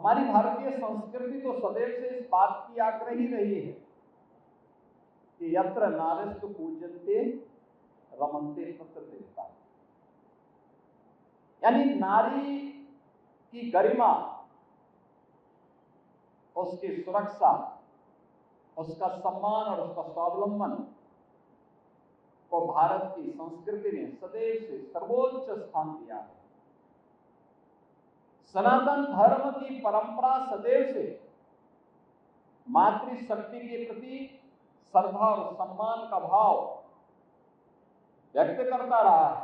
हमारी भारतीय संस्कृति तो सदैव से इस बात की आग्रही रही है कि यत्र नारीस्तु पूज्यन्ते रमन्ते तत्र देवता, यानी नारी की गरिमा, उसकी सुरक्षा, उसका सम्मान और उसका स्वावलंबन को भारत की संस्कृति ने सदैव से सर्वोच्च स्थान दिया है। सनातन धर्म की परंपरा सदैव से मातृशक्ति के प्रति श्रद्धा और सम्मान का भाव व्यक्त करता रहा है।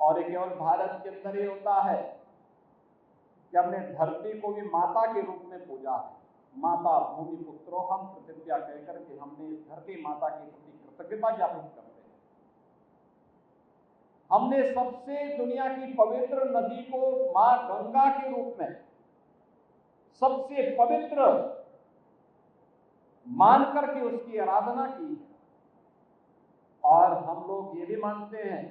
और ये केवल भारत के अंदर ही होता है कि हमने धरती को भी माता के रूप में पूजा है। माता भूमि पुत्रो हम प्रतिज्ञा कहकर के हमने इस धरती माता के प्रति कृतज्ञता ज्ञापित करते हैं। हमने सबसे दुनिया की पवित्र नदी को मां गंगा के रूप में सबसे पवित्र मान करके उसकी आराधना की है। और हम लोग ये भी मानते हैं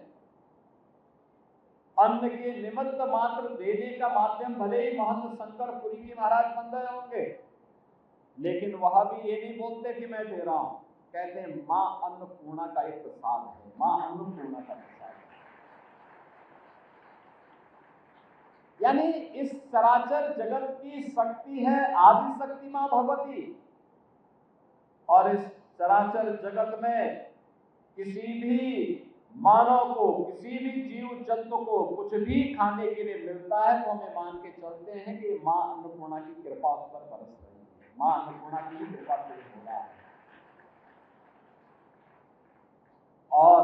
अन्न के निमित्त मात्र देने का माध्यम भले ही महंत शंकर पुरी जी महाराज बन रहे होंगे, लेकिन वह भी ये नहीं बोलते कि मैं दे रहा हूं, कहते हैं मां अन्नपूर्णा का एक प्रसाद है, मां अन्नपूर्णा का प्रसाद है। यानी इस चराचर जगत की शक्ति है आदि शक्ति मां भगवती, और इस चराचर जगत में किसी भी मानव को, किसी भी जीव जंतु को कुछ भी खाने के लिए मिलता है तो हमें मान के चलते हैं कि मां अन्नपूर्णा की कृपा उस पर बरस रही है, मां अन्नपूर्णा की कृपा से हो रहा है। और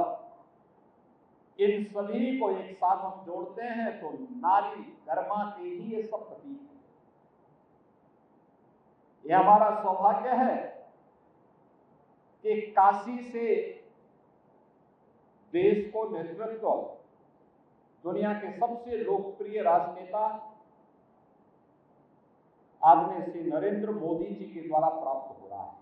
इन सभी को एक साथ हम जोड़ते हैं तो नारी गरिमा के ही ये सब प्रतीक है। यह हमारा सौभाग्य है कि काशी से देश को नेतृत्व दुनिया के सबसे लोकप्रिय राजनेता आदरणीय श्री नरेंद्र मोदी जी के द्वारा प्राप्त हो रहा है।